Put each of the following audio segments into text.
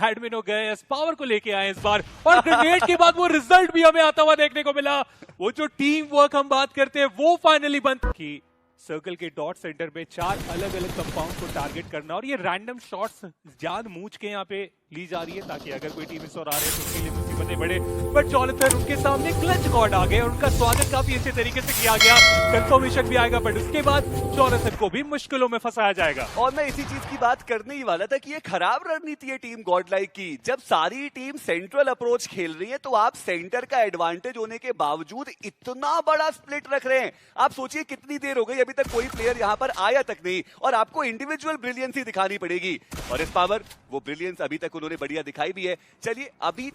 Admin हो गए, power को लेके आए इस बार, और ग्रेनेड के बाद वो रिजल्ट भी हमें आता हुआ देखने को मिला। वो जो टीम वर्क हम बात करते हैं वो फाइनली बंद की। सर्कल के डॉट सेंटर पे 4 अलग अलग कंपाउंड को टारगेट करना, और ये रैंडम शॉट्स जानबूझ के यहाँ पे ली जा रही है ताकि अगर कोई टीम इस और आ रहे हैं तो उसके लिए मुसीबतें बढ़े। बट जॉनथन उनके सामने क्लच गॉड आ गए और उनका स्वागत काफी अच्छे तरीके से किया गया। कंफर्मेशन भी आएगा, बट उसके बाद जॉनथन को भी मुश्किलों में फंसाया जाएगा। और मैं इसी चीज की बात करने ही वाला था कि ये खराब रणनीति है टीम गॉडलाइक की। जब सारी टीम सेंट्रल अप्रोच खेल रही है तो आप सेंटर का एडवांटेज होने के बावजूद इतना बड़ा स्प्लिट रख रहे हैं। आप सोचिए कितनी देर हो गई, अभी तक कोई प्लेयर यहाँ पर आया तक नहीं, और आपको इंडिविजुअल ब्रिलियंस ही दिखानी पड़ेगी। और इस पावर वो ब्रिलियंस अभी तक उन्होंने बढ़िया दिखाई भी है। चलिए अभी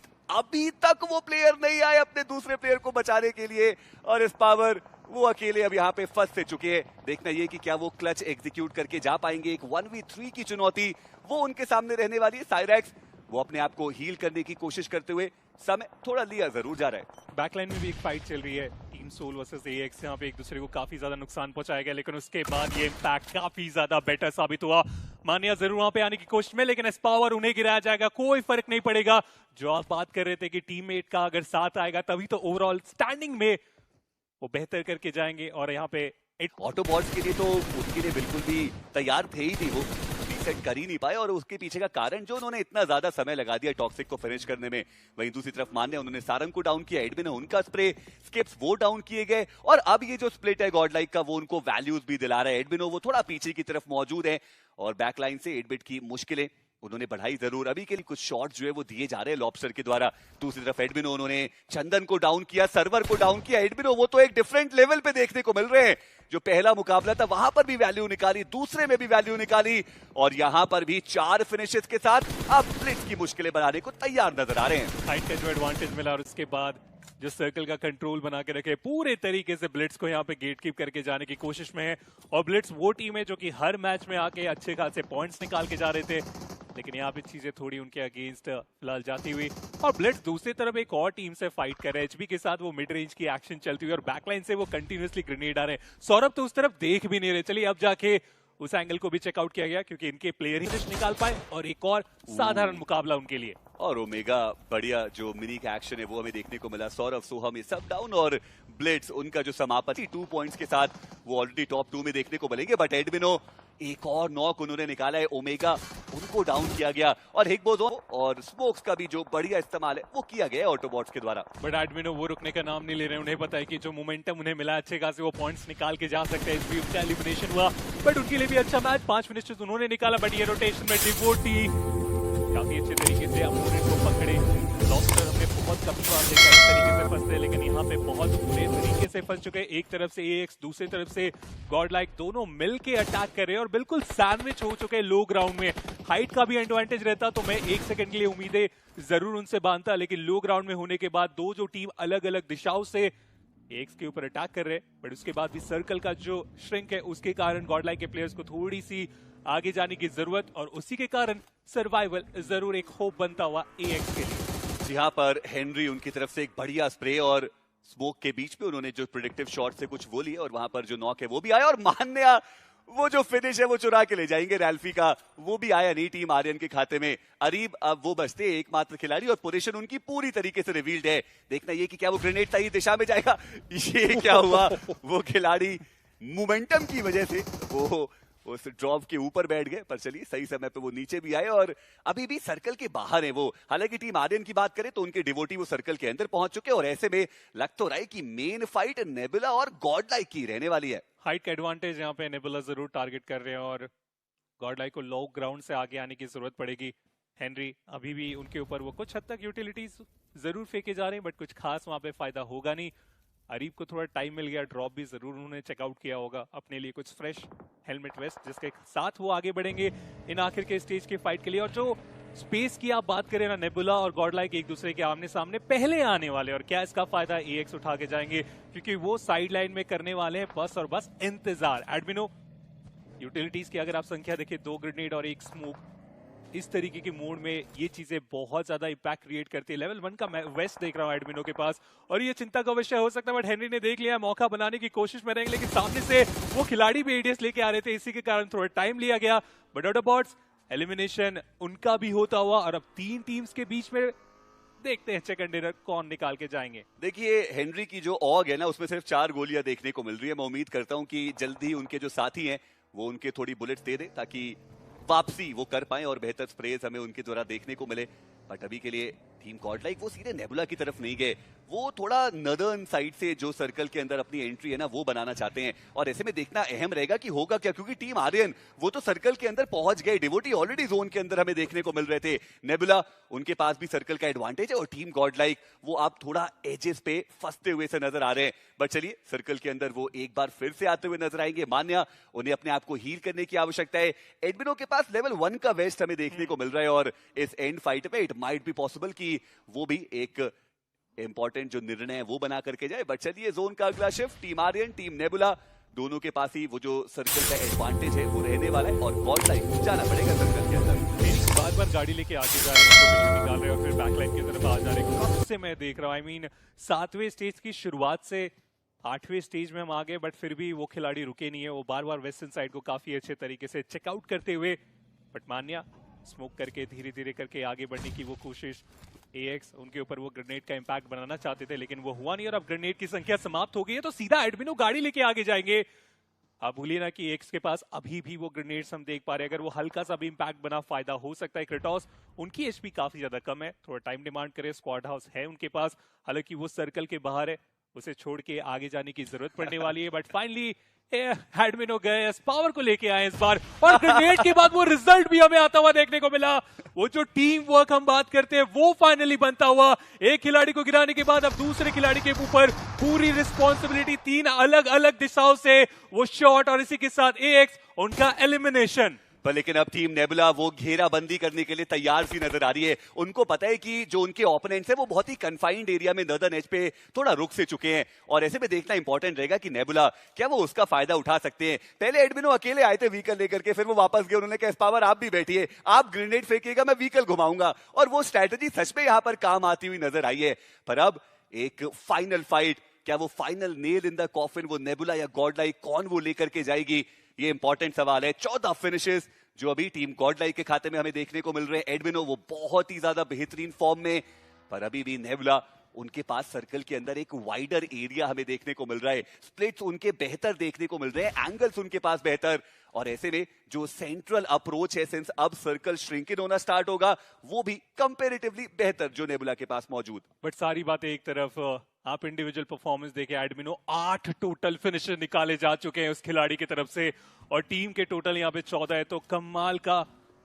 तक वो प्लेयर नहीं आए अपने दूसरे प्लेयर को बचाने के लिए, और इस पावर वो अकेले अब यहाँ पे फंस से चुके हैं। देखना ये कि क्या वो क्लच एग्जीक्यूट करके जा पाएंगे। एक 1v3 की चुनौती वो उनके सामने रहने वाली है। साइरेक्स वो अपने आप को हील करने की कोशिश करते हुए समय थोड़ा लिया जरूर जा रहा है। बैकलाइन में भी एक फाइट चल रही है, टीम सोल वर्सेस एएक्स, यहाँ पे एक दूसरे को काफी ज्यादा नुकसान पहुंचाया गया, लेकिन उसके बाद ये इम्पैक्ट काफी ज्यादा बेटर साबित हुआ। मानिया जरूर वहां पे आने की कोशिश में, लेकिन इस पावर उन्हें गिराया जाएगा, कोई फर्क नहीं पड़ेगा। जो आप बात कर रहे थे कि टीममेट का अगर साथ आएगा तभी तो ओवरऑल स्टैंडिंग में वो बेहतर करके जाएंगे। और यहाँ पे ऑटोबॉट्स के लिए तो उसके लिए बिल्कुल भी तैयार थे ही नहीं, वो रीसेट कर ही नहीं पाए, और उसके पीछे का कारण जो उन्होंने इतना ज्यादा समय लगा दिया टॉक्सिक को फिनिश करने में। वहीं दूसरी तरफ मान्य उन्होंने सारंग को डाउन किया, एडमिन ने उनका स्प्रे, स्किप्स वो डाउन किए गए, और अब ये जो स्प्लिट है गॉडलाइक का वो उनको वैल्यूज भी दिला रहा है। एडमिनो वो थोड़ा पीछे की तरफ मौजूद है, और बैकलाइन से 8-बिट की मुश्किलें उन्होंने बढ़ाई जरूर। अभी के लिए कुछ शॉट जो है वो दिए जा रहे हैं लॉबस्टर के द्वारा। दूसरी तरफ एडमिनो उन्होंने चंदन को डाउन किया, सर्वर को डाउन किया। एडमिनो वो तो एक डिफरेंट लेवल पे देखने को मिल रहे हैं। जो पहला मुकाबला था वहां पर भी वैल्यू निकाली, दूसरे में भी वैल्यू निकाली, और यहां पर भी 4 फिनिशेस के साथ अब ब्लिट्स की मुश्किलें बनाने को तैयार नजर आ रहे हैं। हाइट का जो एडवांटेज मिला, और उसके बाद जो सर्कल का कंट्रोल बना के रखे, पूरे तरीके से ब्लिट्स को यहाँ पे गेट कीप करके जाने की कोशिश में है। और ब्लिट्स वो टीम है जो कि हर मैच में आके अच्छे खासे पॉइंट्स निकाल के जा रहे थे, लेकिन यहाँ पे चीजें थोड़ी उनके अगेंस्ट फिलहाल जाती हुई। और ब्लिट्स दूसरी तरफ एक और टीम से फाइट कर रहे हैं, एचबी के साथ वो मिड रेंज की एक्शन चलती हुई, और बैकलाइन से वो कंटिन्यूअसली ग्रेनेड आ रहे हैं। सौरभ तो उस तरफ देख भी नहीं रहे। चलिए अब जाके उस एंगल को भी चेकआउट किया गया, क्योंकि इनके प्लेयर ही निकाल पाए, और एक और साधारण मुकाबला उनके लिए। और ओमेगा बढ़िया जो मिनी का एक्शन है वो हमें देखने को मिला। सौरभ सोहम ये सब डाउन, और ब्लिट्स उनका जो समापति 2 पॉइंट्स के साथ वो ऑलरेडी टॉप 2 में देखने को मिलेंगे। बट एडमिनो एक और नॉक उन्होंने निकाला है, ओमेगा उनको डाउन किया गया, और हिगबोजो और स्मोक्स का भी जो बढ़िया इस्तेमाल है वो किया गया है ऑटोबॉट्स के द्वारा। बट एडमिनो वो रुकने का नाम नहीं ले रहे। उन्हें पता है कि जो मोमेंटम उन्हें मिला अच्छे खासे वो पॉइंट्स निकाल के जा सकते हैं। इसलिए उनका एलिमिनेशन हुआ, बट उनके लिए भी अच्छा मैच, 5 फिनिशेस उन्होंने निकाला। बट ये रोटेशन में डिवोटी काफी अच्छे तरीके से अपोनेंट को पकड़े। लॉबस्टर हमने बहुत कम बार देखा इस तरीके से फंसते, लेकिन यहाँ पे बहुत बुरे तरीके से फंस चुके हैं। एक तरफ से एएक्स, दूसरी तरफ से गॉडलाइक, दोनों मिलके अटैक कर रहे हैं और बिल्कुल सैंडविच हो चुके हैं लो ग्राउंड में। हाइट का भी एडवांटेज रहता तो मैं 1 सेकंड के लिए उम्मीदें जरूर उनसे बांधता, लेकिन लो ग्राउंड में होने के बाद दो जो टीम अलग अलग दिशाओं से एएक्स के ऊपर अटैक कर रहे हैं, बट उसके बाद भी सर्कल का जो श्रिंक है उसके कारण गॉडलाइक के प्लेयर्स को थोड़ी सी आगे जाने की जरूरत, और उसी के कारण सर्वाइवल जरूर एक होप बनता हुआ एएक्स के लिए। यहाँ पर हेनरी उनकी तरफ से एक बढ़िया स्प्रे, और स्मोक के बीच में उन्होंने जो प्रेडिक्टिव शॉट से कुछ वो लिए, और वहां पर जो नॉक है वो भी आया, और मान्या वो जो फिनिश है वो चुरा के ले जाएंगे रैल्फी का, वो भी आया नहीं टीम आर्यन के खाते में। अरीब अब वो बचते एकमात्र खिलाड़ी, और पोजीशन उनकी पूरी तरीके से रिवील्ड है। देखना ये कि क्या वो ग्रेनेड सही दिशा में जाएगा। ये क्या हुआ, वो खिलाड़ी मोमेंटम की वजह से वो उस ड्रॉप के ऊपर बैठ गए, पर चलिए सही समय पे वो नीचे भी आए, और अभी भी सर्कल के बाहर है वो। हालांकि टीम आर्यन की बात करें तो उनके डिवोटी वो सर्कल के अंदर पहुंच चुके, और ऐसे में लग तो रहा है कि मेन फाइट नेबुला और गॉडलाइक की रहने वाली है। हाइट का एडवांटेज यहाँ पे नेबुला जरूर टारगेट कर रहे हैं, और गॉडलाइक को लो ग्राउंड से आगे आने की जरूरत पड़ेगी। हेनरी अभी भी उनके ऊपर वो कुछ हद तक यूटिलिटीज जरूर फेंके जा रहे हैं, बट कुछ खास वहां पे फायदा होगा नहीं। अरीब को थोड़ा टाइम मिल गया, ड्रॉप भी जरूर उन्होंने चेकआउट किया होगा अपने लिए, कुछ फ्रेश हेलमेट वेस्ट जिसके साथ वो आगे बढ़ेंगे इन आखिर के स्टेज की फाइट के लिए। और जो स्पेस की आप बात करें ना, नेबुला और गॉडलाइक एक दूसरे के आमने सामने पहले आने वाले, और क्या इसका फायदा एएक्स उठा के जाएंगे, क्योंकि वो साइड लाइन में करने वाले हैं बस और बस इंतजार। एडमिनो यूटिलिटीज की अगर आप संख्या देखिए, 2 ग्रेनेड और 1 स्मोक, इस तरीके के मोड में ये चीजें बहुत ज्यादा इंपैक्ट क्रिएट करती है। लेवल 1 का मैं वेस्ट देख रहा हूँ एडमिनो के पास, और ये चिंता का विषय हो सकता है, बट हेनरी ने देख लिया, मौका बनाने की कोशिश में रहेंगे, लेकिन सामने से वो खिलाड़ी भी एडीएस लेके आ रहे थे, इसी के कारण थोड़ा टाइम लिया गया। बट ऑटोबॉट्स एलिमिनेशन उनका भी होता हुआ और अब 3 टीम्स के बीच में देखते हैं सेकंड डिनर कौन निकाल के जाएंगे। देखिए हेनरी की जो ऑग है ना उसमें सिर्फ 4 गोलियां देखने को मिल रही है। मैं उम्मीद करता हूं कि जल्दी उनके जो साथी हैं वो उनके थोड़ी बुलेट्स दे दे ताकि वापसी वो कर पाए और बेहतर स्प्रेज हमें उनके द्वारा देखने को मिले। बट अभी के लिए टीम गॉडलाइक वो सीधे नेबुला की तरफ नहीं गए, वो थोड़ा नदर्न साइड से जो सर्कल के अंदर अपनी एंट्री है ना वो बनाना चाहते हैं। और ऐसे में देखना अहम रहेगा कि होगा क्या, क्योंकि टीम आर्यन वो तो सर्कल के अंदर पहुंच गए, डिवोटी ऑलरेडी जोन के अंदर हमें देखने को मिल रहे थे। नेबुला उनके पास भी सर्कल का एडवांटेज है और टीम गॉडलाइक वो आप थोड़ा एजेस पे फंसते हुए से नजर आ रहे हैं। बट चलिए सर्कल के अंदर वो एक बार फिर से आते हुए नजर आएंगे। मान्या उन्हें अपने आप को हील करने की आवश्यकता है। एडमिनो के पास लेवल 1 का वेस्ट हमें देखने को मिल रहा है और इस एंड फाइट में इट माइट बी पॉसिबल कि वो भी एक इंपॉर्टेंट जो निर्णय है वो बना करके जाए। बट चलिए जोन का अगला shift team Aryan team nebula दोनों के पास ही वो जो सर्कल का एडवांटेज है वो रहने वाला है और गॉडलाइक जाना पड़ेगा सर्कल के अंदर। बार बार गाड़ी लेके आगे जा रहे हैं, इन्फॉर्मेशन निकाल रहे हैं और फिर बैकलाइन की तरफ आ जा रहे हैं। कब से मैं देख रहा हूं, आई मीन 7वें स्टेज की शुरुआत से 8वें स्टेज में हम आ गए, बट फिर भी वो खिलाड़ी रुके नहीं है। वो बार बार वेस्टर्न साइड को काफी अच्छे तरीके से चेकआउट करते हुए, बट मान्या स्मोक करके धीरे धीरे करके आगे बढ़ने की वो कोशिश। AX उनके ऊपर वो ग्रेनेड का इंपैक्ट बनाना चाहते थे लेकिन वो हुआ नहीं और अब ग्रेनेड की संख्या समाप्त हो गई है तो सीधा एडमिनो गाड़ी लेके आगे जाएंगे। आप भूलिए ना कि एक्स के पास अभी भी वो ग्रेनेड्स हम देख पा रहे हैं, अगर वो हल्का सा भी इंपैक्ट बना फायदा हो सकता है। क्रेटोस उनकी एचपी काफी ज्यादा कम है, थोड़ा टाइम डिमांड करे। स्क्वाड हाउस है उनके पास, हालांकि वो सर्कल के बाहर है, उसे छोड़ के आगे जाने की जरूरत पड़ने वाली है। बट फाइनली एडमिनो गए पावर को लेके आए इस बार और ग्रेनेड के बाद वो रिजल्ट भी हमें आता हुआ देखने को मिला। वो जो टीम वर्क हम बात करते हैं वो फाइनली बनता हुआ। एक खिलाड़ी को गिराने के बाद अब दूसरे खिलाड़ी के ऊपर पूरी रिस्पॉन्सिबिलिटी, 3 अलग अलग दिशाओं से वो शॉट और इसी के साथ AX उनका एलिमिनेशन। पर लेकिन अब टीम नेबुला वो घेराबंदी करने के लिए तैयार सी नजर आ रही है। उनको पता है कि जो उनके ओपोनेंट्स है वो बहुत ही कन्फाइंड एरिया में नदर्न एज पे थोड़ा रुक से चुके हैं और ऐसे में देखना इंपॉर्टेंट रहेगा कि नेबुला क्या वो उसका फायदा उठा सकते हैं। पहले एडमिनो अकेले आए थे व्हीकल लेकर के, फिर वो वापस गए, उन्होंने कहा पावर आप भी बैठिए, आप ग्रेनेड फेंकिएगा मैं व्हीकल घुमाऊंगा, और वो स्ट्रैटेजी सच में यहां पर काम आती हुई नजर आई है। पर अब एक फाइनल फाइट, क्या वो final nail in the coffin वो नेबुला या गॉडलाइक कौन वो लेकर के जाएगी, ये इंपॉर्टेंट सवाल है। 14 फिनिशेस जो अभी टीम गॉडलाइक के खाते में हमें देखने को मिल रहे हैं। एडमिनो वो बहुत ही ज्यादा बेहतरीन फॉर्म में, पर अभी भी नेबुला उनके पास सर्कल के अंदर एक वाइडर एरिया हमें देखने को मिल रहा है, स्प्लिट्स उनके बेहतर देखने को मिल रहे हैं, एंगल्स उनके पास बेहतर, और ऐसे में जो सेंट्रल अप्रोच है सिंस अब सर्कल श्रिंकिन होना स्टार्ट होगा वो भी कंपैरेटिवली बेहतर जो नेबुला के पास मौजूद। बट सारी बातें एक तरफ, आप इंडिविजुअल परफॉर्मेंस देखें, एडमिनो 8 टोटल फिनिशर निकाले जा चुके हैं उस खिलाड़ी की तरफ से और टीम के टोटल यहाँ पे 14 है, तो कमाल का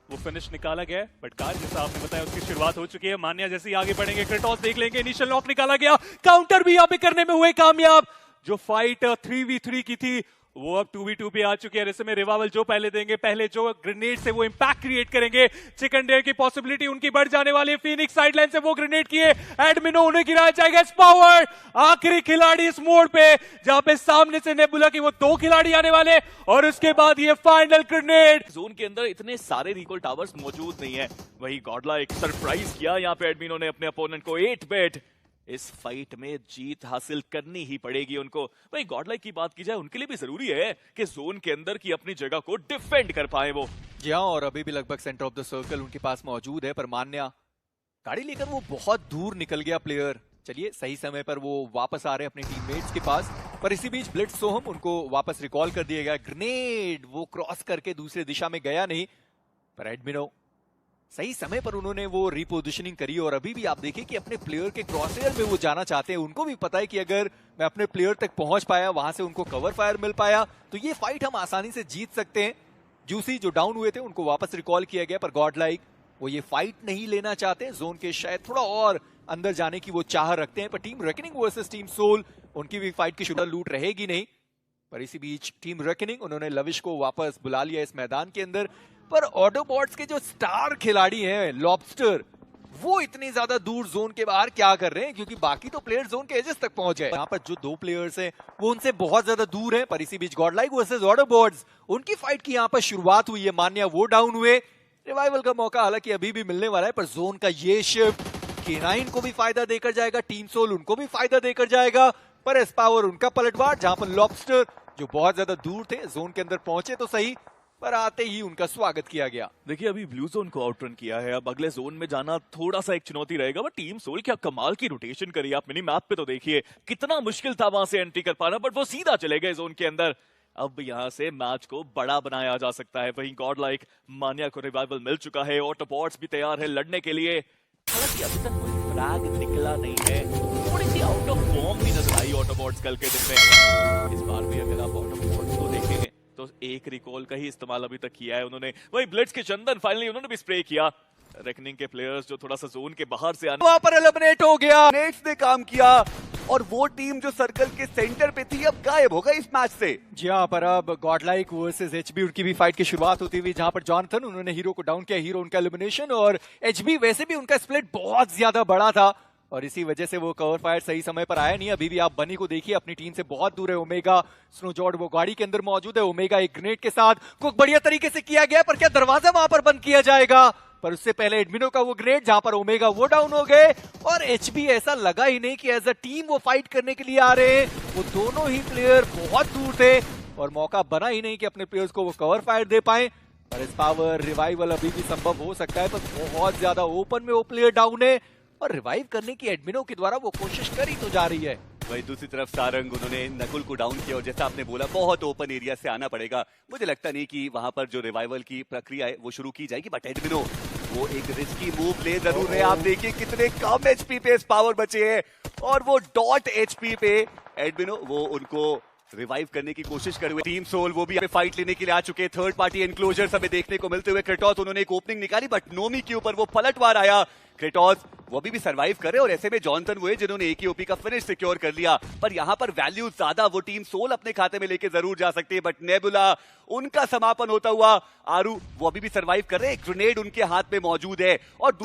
वो फिनिश निकाला गया है। बट कार जैसा आपने बताया उसकी शुरुआत हो चुकी है। मान्या जैसे ही आगे बढ़ेंगे, क्रेटोस देख लेंगे, इनिशियल लॉक निकाला गया, काउंटर भी यहाँ पे करने में हुए कामयाब। जो फाइट 3v3 की थी वो अब 2v2 पे आ चुकी है। ऐसे में रिवाइवल जो पहले देंगे, पहले जो ग्रेनेड से वो इंपैक्ट क्रिएट करेंगे, चिकन डेयर की पॉसिबिलिटी उनकी बढ़ जाने वाली है। फीनिक्स साइडलाइन से वो ग्रेनेड किए, एडमिनो उन्हें गिराया जाएगा। पावर आखिरी खिलाड़ी इस मोड़ पे जहां पे सामने से नेबुला की वो 2 खिलाड़ी आने वाले और उसके बाद ये फाइनल ग्रेनेड। जोन के अंदर इतने सारे रिकॉल टावर्स मौजूद नहीं है, वही गॉडलाइक सरप्राइज किया यहाँ पे एडमिनो ने अपने अपोनेंट को 8 बेट। इस फाइट में जीत हासिल करनी ही पड़ेगी उनको। वही गॉडलाइक की बात की जाए, उनके लिए भी जरूरी है कि जोन के अंदर की अपनी जगह को डिफेंड कर पाए वो। जी हाँ, और अभी भी लगभग सेंटर ऑफ द सर्कल उनके पास मौजूद है, पर मान्या गाड़ी लेकर वो बहुत दूर निकल गया प्लेयर। चलिए सही समय पर वो वापस आ रहे हैं अपने टीममेट्स के पास, पर इसी बीच ब्लिट्ज सोहम उनको वापस रिकॉल कर दिया गया। ग्रेनेड वो क्रॉस करके दूसरे दिशा में गया नहीं, पर एडमिनो सही समय पर उन्होंने वो रिपोजिशनिंग करी और अभी भी आप देखिए कि अपने प्लेयर के क्रॉसएयर में वो जाना चाहते हैं। उनको भी पता है कि अगर मैं अपने प्लेयर तक पहुंच पाया, वहां से उनको कवर फायर मिल पाया, तो ये फाइट हम आसानी से जीत सकते हैं। जूसी जो डाउन हुए थे उनको वापस रिकॉल किया गया, पर गॉडलाइक वो ये फाइट नहीं लेना चाहते। जोन के शायद थोड़ा और अंदर जाने की वो चाह रखते हैं, पर team reckoning versus team soul उनकी भी फाइट की शुरुआत लूट रहेगी नहीं। पर इसी बीच टीम रेकनिंग उन्होंने लविश को वापस बुला लिया इस मैदान के अंदर। पर ऑटोबॉट्स के जो स्टार खिलाड़ी हैं लॉबस्टर, वो इतनी ज्यादा दूर जोन के बाहर क्या कर रहे हैं, क्योंकि बाकी तो प्लेयर जोन के एजेस तक पहुंच गए। यहाँ पर जो 2 प्लेयर्स हैं वो उनसे बहुत ज्यादा दूर हैं। पर इसी बीच गॉडलाइक वर्सेस ऑटोबॉट्स उनकी फाइट की यहाँ पर शुरुआत हुई है। मान्या वो डाउन हुए, रिवाइवल का मौका हालांकि अभी भी मिलने वाला है, पर जोन का ये शिफ्ट K9 को भी फायदा देकर जाएगा, टीम सोल उनको भी फायदा देकर जाएगा। पर एस पावर उनका पलटवार, जहां पर लॉबस्टर जो बहुत ज्यादा दूर थे जोन के अंदर पहुंचे तो सही, पर आते ही उनका स्वागत किया गया। देखिए अभी ब्लू जोन को आउटरन किया है, अब अगले जोन में जाना थोड़ा सा एक चुनौती रहेगा। बट टीम सोल क्या कमाल की रोटेशन करी, आप मिनी मैप पे तो देखिए कितना मुश्किल था वहां से एंट्री कर पाना, बट वो सीधा चले गए जोन के अंदर। अब यहां से मैच को बड़ा बनाया जा सकता है। वहीं गॉड लाइक मानिया को रिवाइवल मिल चुका है, ऑटोबॉट्स भी तैयार है लड़ने के लिए। हालांकि अभी तक कोई फ्रैग निकला नहीं है, थोड़ी सी आउट ऑफ फॉर्म भी नजर आई ऑटोबॉट्स कल के दिन में। इस बार भी अगर आप ऑटोबॉट्स को देखेंगे तो एक रिकॉल का ही इस्तेमाल अभी तक किया है उन्होंने। वहीं ब्लिट्स के चंदन फाइनली उन्होंने भी स्प्रे किया। रेकनिंग के प्लेयर्स जो थोड़ा सा जोन के बाहर से आने वहां पर एलिमिनेट हो गया। नेट्स ने काम किया और वो टीम जो सर्कल के सेंटर पे थी अब गायब हो गई इस मैच से। जी हाँ, पर अब गॉडलाइक वर्सेस एचबी उनकी भी फाइट की शुरुआत होती हुई, जहां पर जॉनथन उन्होंने हीरो को डाउन किया, हीरो उनका एलिमिनेशन, और एचबी वैसे भी उनका स्प्लिट बहुत ज्यादा बड़ा था और इसी वजह से वो कवर फायर सही समय पर आया नहीं। अभी भी आप बनी को देखिए, अपनी टीम से बहुत दूर है। ओमेगा स्नोजॉर्ड वो गाड़ी के अंदर मौजूद है, ओमेगा एक ग्रेनेड के साथ कुक बढ़िया तरीके से किया गया, पर क्या दरवाजा वहां पर बंद किया जाएगा? पर उससे पहले एडमिनो का वो ग्रेनेड, जहां पर ओमेगा वो डाउन हो गए और एचबी ऐसा लगा ही नहीं कि एज अ टीम वो फाइट करने के लिए आ रहे हैं। वो दोनों ही प्लेयर बहुत दूर थे और मौका बना ही नहीं कि अपने प्लेयर्स को वो कवर फायर दे पाए। पर इस पावर रिवाइवल अभी भी संभव हो सकता है, पर बहुत ज्यादा ओपन में वो प्लेयर डाउन है और रिवाइव करने की एडमिनो के द्वारा वो कोशिश करी तो जा रही है। वही दूसरी तरफ सारंग, उन्होंने नकुल को डाउन किया और जैसा आपने बोला बहुत ओपन एरिया से आना पड़ेगा। मुझे लगता नहीं कि वहां पर जो रिवाइवल की प्रक्रिया है वो शुरू की जाएगी, बट एडमिनो वो एक रिस्की मूव ले जरूर रहे। आप देखिए कितने कम एचपी पे इस पावर बचे हैं और वो डॉट एचपी पे एडमिनो वो उनको रिवाइव करने की कोशिश कर हुए। टीम सोल वो भी फाइट लेने के लिए आ चुके हैं। थर्ड पार्टी एनक्लोजर्स हमें देखने को मिलते हुए। क्रेटोस उन्होंने एक ओपनिंग निकाली बट नोमी के ऊपर वो पलटवार आया। क्रेटोस वो भी सर्वाइव करे और ऐसे में जॉनथन हुए जिन्होंने एक ही ओपी का फिनिश सिक्योर कर लिया। पर यहां पर वैल्यू ज्यादा वो टीम सोल अपने खाते में लेके जरूर जा सकती है, बट नेबुला उनका समापन होता हुआ। आरू वो अभी भी सर्वाइव कर रहे हैं, ग्रेनेड उनके हाथ में मौजूद है और